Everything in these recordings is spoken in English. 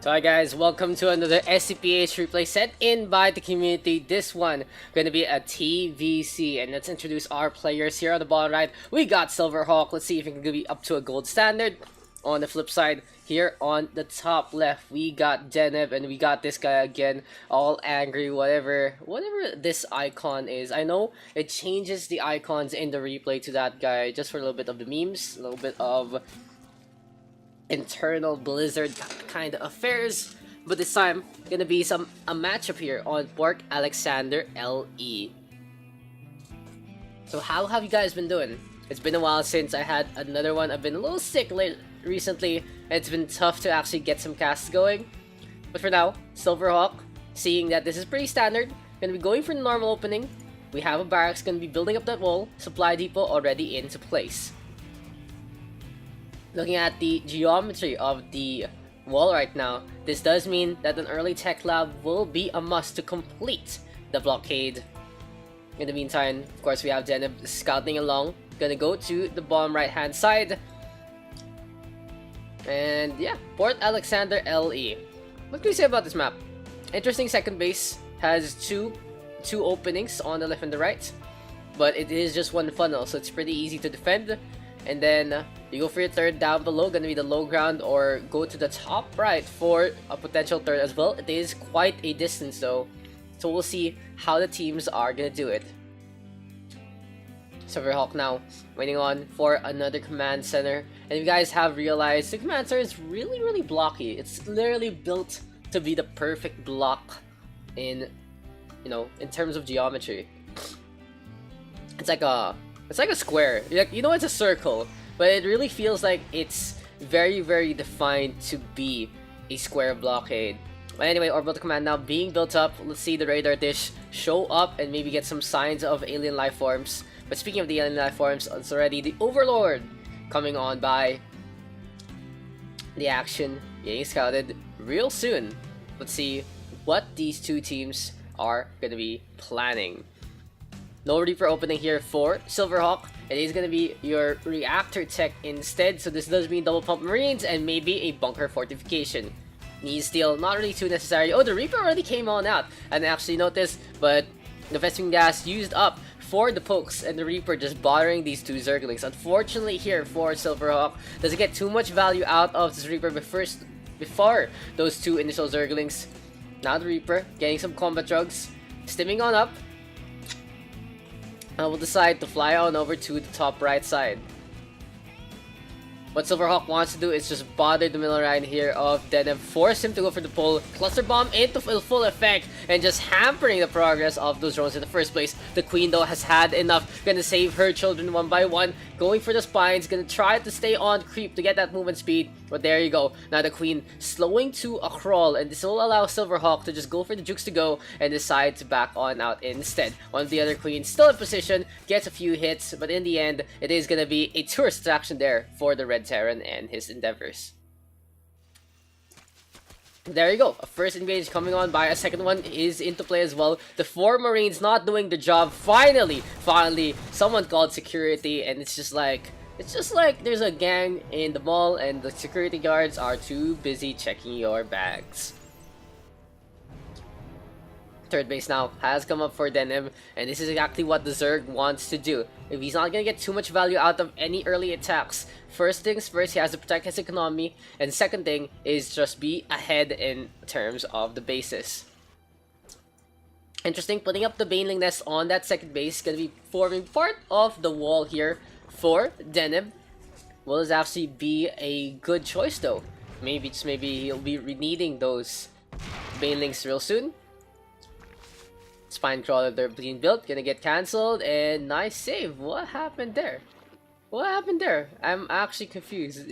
So hi guys, welcome to another SCPH replay sent in by the community. This one gonna be a TVC, and let's introduce our players here on the bottom right. We got SilverHawk. Let's see if he can be up to a gold standard. On the flip side, here on the top left, we got Deneb, and we got this guy again, all angry, whatever this icon is. I know it changes the icons in the replay to that guy just for a little bit of the memes, a little bit of internal Blizzard kind of affairs, but this time gonna be a matchup here on Pork Alexander LE. So how have you guys been doing? It's been a while since I had another one. I've been a little sick recently, and it's been tough to actually get some casts going. But for now, SilverHawk, seeing that this is pretty standard, gonna be going for the normal opening. We have a barracks, gonna be building up that wall, supply depot already into place. Looking at the geometry of the wall right now, this does mean that an early tech lab will be a must to complete the blockade. In the meantime, of course, we have Deneb scouting along. Gonna go to the bottom right hand side. And yeah, Port Alexander LE. What can we say about this map? Interesting second base. Has two openings on the left and the right. But it is just one funnel, so it's pretty easy to defend. And then you go for your third down below, gonna be the low ground, or go to the top right for a potential third as well. It is quite a distance though, so we'll see how the teams are gonna do it. SilverHawk now waiting on for another command center, and if you guys have realized, the command center is really blocky. It's literally built to be the perfect block in, in terms of geometry. It's like a square. It's a circle, but it really feels like it's very defined to be a square blockade. But anyway, orbital command now being built up. Let's see the radar dish show up and maybe get some signs of alien life forms. But speaking of the alien life forms, it's already the Overlord coming on by. The action getting scouted real soon. Let's see what these two teams are gonna be planning. No Reaper opening here for SilverHawk. It is going to be your reactor tech instead, so this does mean double pump marines and maybe a bunker fortification. Knee steel, not really too necessary. Oh, the Reaper already came on out. I didn't actually notice, but the vesting gas used up for the pokes, and the Reaper just bothering these two Zerglings. Unfortunately here for SilverHawk, doesn't get too much value out of this Reaper before those two initial Zerglings. Now the Reaper getting some combat drugs, stimming on up. I will decide to fly on over to the top right side. What SilverHawk wants to do is just bother the middle line here of Deneb, force him to go for the pull, cluster bomb into full effect, and just hampering the progress of those drones in the first place. The Queen though has had enough, gonna save her children one by one, going for the spines, gonna try to stay on creep to get that movement speed, but there you go. Now the Queen slowing to a crawl, and this will allow SilverHawk to just go for the jukes to go and decide to back on out instead. One of the other Queens still in position, gets a few hits, but in the end, it is gonna be a tourist attraction there for the Red Terran and his endeavors. There you go, a first engage coming on by, a second one is into play as well. The 4 Marines not doing the job. Finally, someone called security, and it's just like there's a gang in the mall and the security guards are too busy checking your bags. Third base now has come up for Deneb, and this is exactly what the Zerg wants to do. If he's not gonna get too much value out of any early attacks, first things first, he has to protect his economy, and second thing is just be ahead in terms of the bases. Interesting, putting up the Baneling Nest on that second base, gonna be forming part of the wall here for Deneb. Will this actually be a good choice though? Maybe he'll be needing those Banelings real soon. Spine crawler they're being built, gonna get cancelled, and nice save. What happened there? What happened there? I'm actually confused.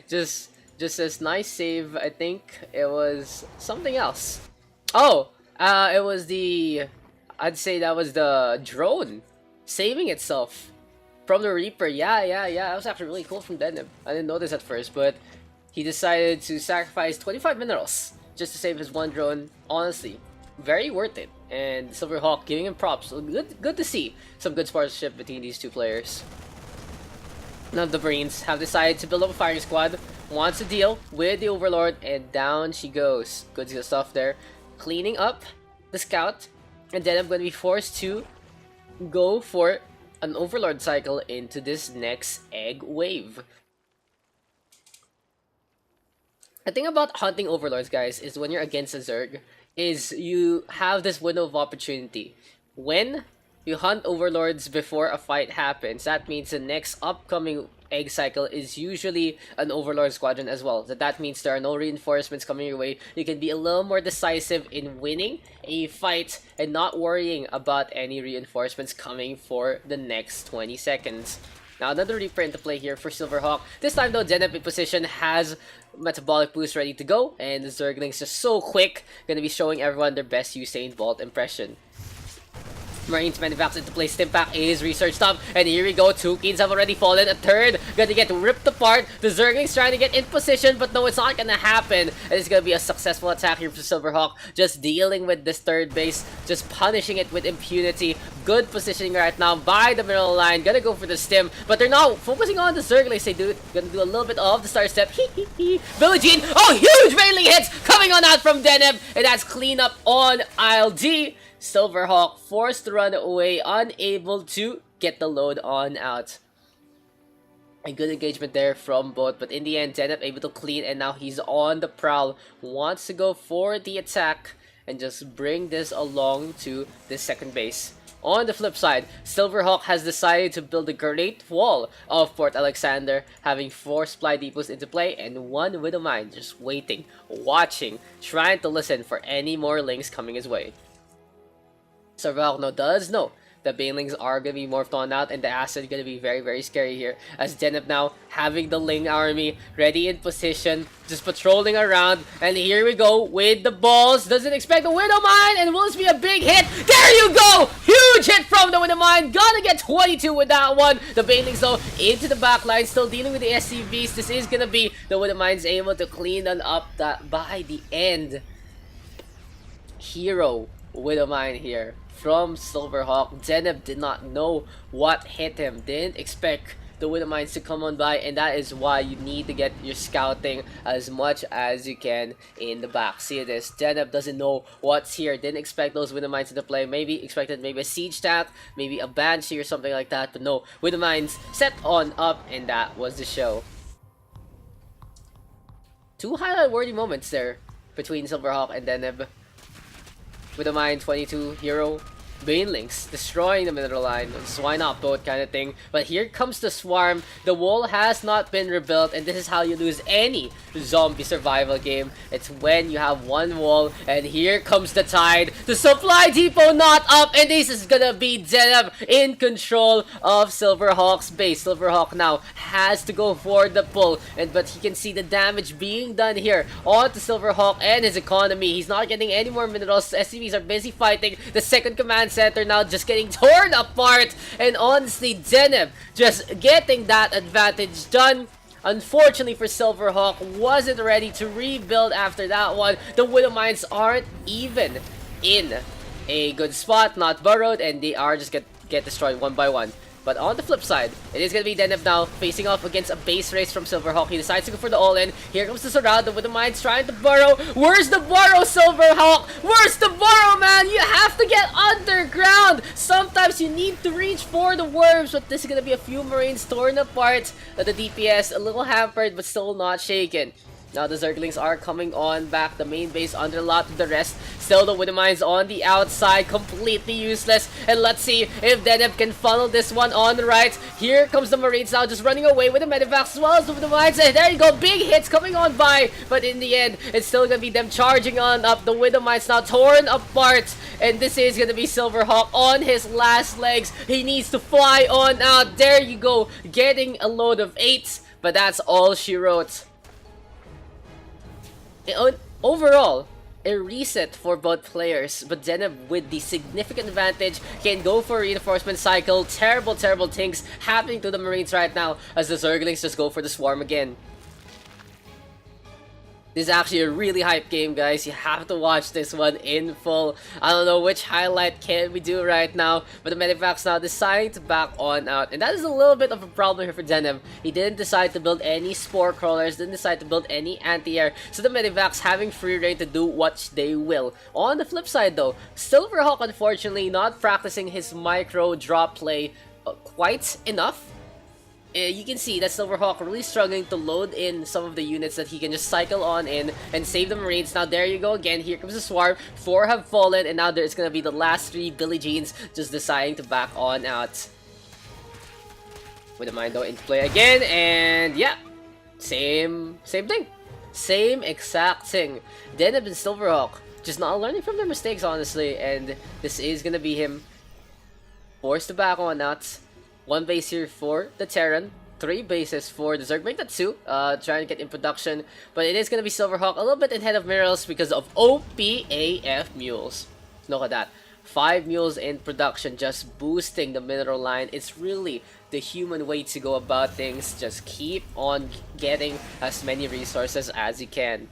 just this nice save. I think it was something else. Oh, it was I'd say that was the drone saving itself from the Reaper. Yeah. That was actually really cool from Deneb. I didn't notice at first, but he decided to sacrifice 25 minerals just to save his one drone. Honestly, very worth it, and SilverHawk giving him props. Good to see some good sportsmanship between these two players. None of the Marines have decided to build up a firing squad. wants to deal with the Overlord, and down she goes. Good stuff there. Cleaning up the scout, and then I'm going to be forced to go for an Overlord cycle into this next egg wave. The thing about hunting Overlords, guys, is when you're against a Zerg, is you have this window of opportunity. When you hunt Overlords before a fight happens, that means the next upcoming egg cycle is usually an Overlord squadron as well. That means there are no reinforcements coming your way. You can be a little more decisive in winning a fight and not worrying about any reinforcements coming for the next 20 seconds. Now, another Reaper into play here for SilverHawk. This time, though, Deneb in position has Metabolic Boost ready to go, and the Zerglings just so quick, gonna be showing everyone their best Usain Bolt impression. Marines Medivacs into play. Stimpack is researched up, and here we go. 2 Keens have already fallen. A third gonna get ripped apart. The Zerglings trying to get in position, but no, it's not gonna happen. And it's gonna be a successful attack here for SilverHawk, just dealing with this third base, just punishing it with impunity. Good positioning right now by the middle line. Gonna go for the stim, but they're now focusing on the Zerglings. They gonna do a little bit of the star step. Billie Jean, oh, huge railing hits coming on out from Deneb, and that's cleanup on Isle D. SilverHawk forced to run away, unable to get the load on out. A good engagement there from both, but in the end, Deneb able to clean, and now he's on the prowl. Wants to go for the attack and just bring this along to the second base. On the flip side, SilverHawk has decided to build a great wall of Port Alexander, having 4 supply depots into play and 1 Widowmine just waiting, watching, trying to listen for any more links coming his way. SilverHawk now does know the Banelings are going to be morphed on out, and the asset going to be very, very scary here, as Deneb now having the Ling army ready in position, just patrolling around, and here we go with the balls. Doesn't expect the Widowmine, and will this be a big hit? There you go! Huge hit from the Widowmine, gonna get 22 with that one. The Banelings though into the back line, still dealing with the SCVs. This is gonna be the Widowmines able to clean them up that by the end. Hero Widowmine here from SilverHawk. Deneb did not know what hit him, didn't expect the Widowmines to come on by, and that is why you need to get your scouting as much as you can in the back. See this, Deneb doesn't know what's here, didn't expect those Widowmines to play, maybe expected maybe a siege tank, maybe a Banshee or something like that, but no, Widowmines set on up, and that was the show. 2 highlight-worthy moments there between SilverHawk and Deneb. Widowmine 22 hero, Banelings destroying the middle line, so why not both kind of thing. But here comes the swarm. The wall has not been rebuilt, and this is how you lose any zombie survival game. It's when you have one wall, and here comes the tide. The supply depot not up, and this is gonna be Deneb in control of SilverHawk's base. SilverHawk now has to go for the pull, but he can see the damage being done here onto SilverHawk and his economy. He's not getting any more minerals. SCVs are busy fighting. The second command center now just getting torn apart, and honestly, Deneb just getting that advantage done. Unfortunately for SilverHawk, wasn't ready to rebuild after that one. The Widowmines aren't even in a good spot, not burrowed, and they are just get destroyed one by one. But on the flip side, it is going to be Deneb now facing off against a base race from SilverHawk. He decides to go for the all-in. Here comes the surround. The Widowmines trying to burrow. Where's the burrow, SilverHawk? Where's the burrow, man? You have to get underground. Sometimes you need to reach for the worms, but this is going to be a few Marines torn apart. The DPS a little hampered, but still not shaken. Now the Zerglings are coming on back. The main base under a lot of the rest. Still the Widowmines on the outside, completely useless. And let's see if Deneb can funnel this one on the right. Here comes the Marines now just running away with the Medivacs as well as the Widowmines. And there you go, big hits coming on by. But in the end, it's still going to be them charging on up. The Widowmines now torn apart. And this is going to be SilverHawk on his last legs. He needs to fly on out. There you go, getting a load of 8. But that's all she wrote. Overall, a reset for both players, but Deneb with the significant advantage can go for a reinforcement cycle. Terrible things happening to the Marines right now as the Zerglings just go for the swarm again. This is actually a really hype game, guys. You have to watch this one in full. I don't know which highlight can we do right now, but the Medivacs now deciding to back on out. And that is a little bit of a problem here for Deneb. He didn't decide to build any Spore Crawlers, didn't decide to build any Anti-Air. So the Medivacs having free reign to do what they will. On the flip side though, SilverHawk unfortunately not practicing his micro drop play quite enough. You can see that SilverHawk really struggling to load in some of the units that he can just cycle on in and save the Marines. Now there you go again, here comes the Swarm, 4 have fallen, and now there's gonna be the last 3 Billie Jeans just deciding to back on out. With the mind though into play again, and yeah, same thing. Same exact thing. Deneb and SilverHawk just not learning from their mistakes, honestly, and this is gonna be him forced to back on out. 1 base here for the Terran, 3 bases for the Zerg. Make that 2, trying to get in production. But it is going to be SilverHawk a little bit ahead of Mirrors because of OPAF Mules. Look at that. 5 Mules in production, just boosting the mineral line. It's really the human way to go about things. Just keep on getting as many resources as you can.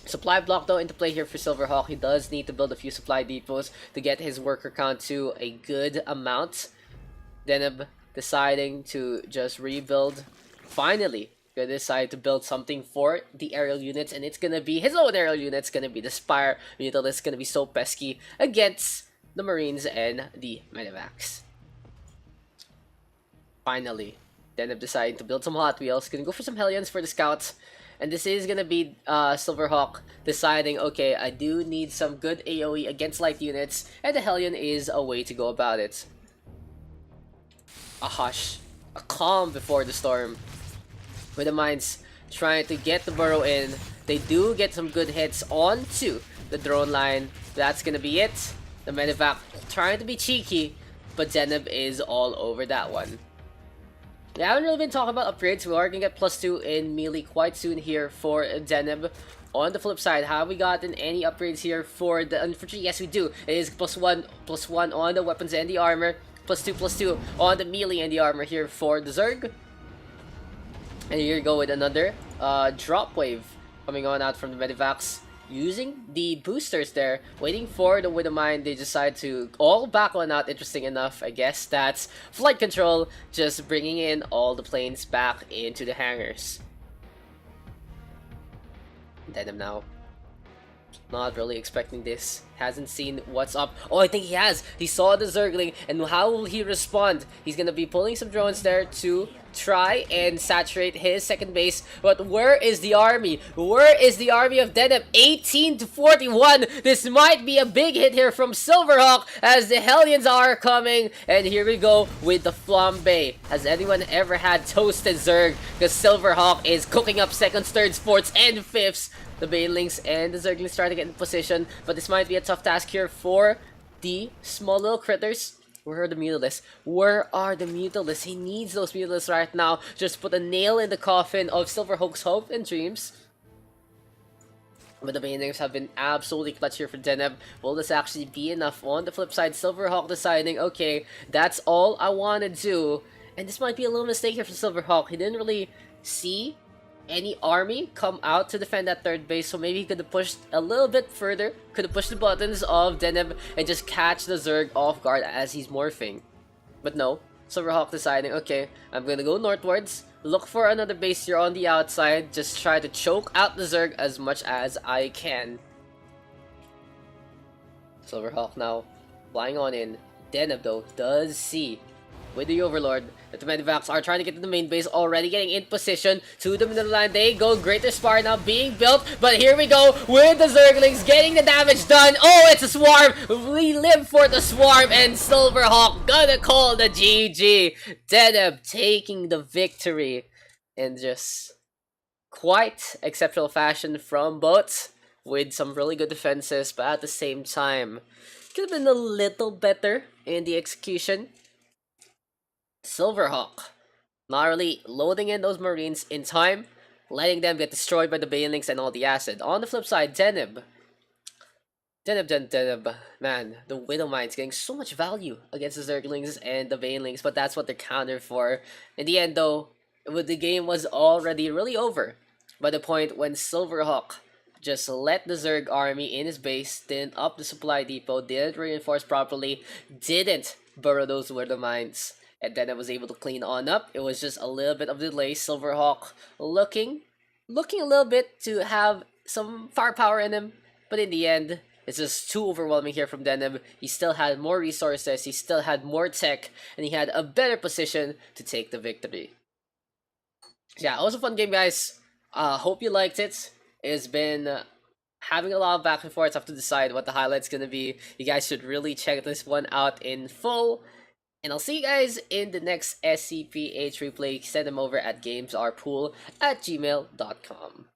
Supply block though into play here for SilverHawk. He does need to build a few supply depots to get his worker count to a good amount. Deneb deciding to just rebuild. Finally, gonna decide to build something for the aerial units, and it's gonna be his own aerial units. Gonna be the Spire unit that's gonna be so pesky against the Marines and the Medivacs. Finally, Deneb deciding to build some Hot Wheels. Gonna go for some Hellions for the scouts. And this is gonna be SilverHawk deciding, okay, I do need some good AoE against light units, and the Hellion is a way to go about it. A hush, a calm before the storm. With the Mines trying to get the burrow in, they do get some good hits onto the drone line. That's gonna be it. The Medivac trying to be cheeky, but Deneb is all over that one. We haven't really been talking about upgrades. We are gonna get +2 in melee quite soon here for Deneb. On the flip side, have we gotten any upgrades here for the infantry? Yes, we do. It is +1 on the weapons and the armor. +2 on the melee and the armor here for the Zerg. And here you go with another drop wave coming on out from the Medivacs. Using the boosters there, waiting for the Widow Mine. They decide to all back on out. Interesting enough, I guess that's flight control, just bringing in all the planes back into the hangars. Deneb now. Not really expecting this. Hasn't seen what's up. Oh, I think he has. He saw the Zergling, and how will he respond? He's gonna be pulling some drones there to try and saturate his second base. But where is the army? Where is the army of Deneb? 18 to 41. This might be a big hit here from SilverHawk as the Hellions are coming. And here we go with the flambe. Has anyone ever had toasted Zerg? Because SilverHawk is cooking up seconds, thirds, fourths, and fifths. The Banelings and the Zerglings trying to get in position, but this might be a tough task here for the small little critters. Where are the Mutalisks? Where are the Mutalisks? He needs those Mutalisks right now. Just put a nail in the coffin of SilverHawk's hope and dreams. But the Banelings have been absolutely clutch here for Deneb. Will this actually be enough? On the flip side, SilverHawk deciding, okay, that's all I want to do. And this might be a little mistake here for SilverHawk. He didn't really see any army come out to defend that third base, so maybe he could have pushed a little bit further, could have pushed the buttons of Deneb and just catch the Zerg off guard as he's morphing. But no, SilverHawk deciding, okay, I'm gonna go northwards, look for another base here on the outside, just try to choke out the Zerg as much as I can. SilverHawk now flying on in. Deneb though does see with the Overlord that the Medivacs are trying to get to the main base, already getting in position to the middle line. They go, Greater Spire now being built, but here we go with the Zerglings getting the damage done. Oh, it's a Swarm! We live for the Swarm, and SilverHawk gonna call the GG. Deneb taking the victory in just quite exceptional fashion from both, with some really good defenses, but at the same time, could have been a little better in the execution. SilverHawk not really loading in those Marines in time, letting them get destroyed by the Banelings and all the acid. On the flip side, Deneb, man, the Widow Mine's getting so much value against the Zerglings and the Banelings, but that's what they're countered for. In the end though, the game was already really over by the point when SilverHawk just let the Zerg army in his base, didn't up the supply depot, didn't reinforce properly, didn't burrow those were the mines. And then I was able to clean on up. It was just a little bit of delay. SilverHawk looking a little bit to have some firepower in him, but in the end, it's just too overwhelming here from Deneb. He still had more resources, he still had more tech, and he had a better position to take the victory. Yeah, it was a fun game, guys. Hope you liked it. It's been having a lot of back and forth. I have to decide what the highlight's gonna be. You guys should really check this one out in full. And I'll see you guys in the next SCPH replay. Send them over at gamesarepool@gmail.com.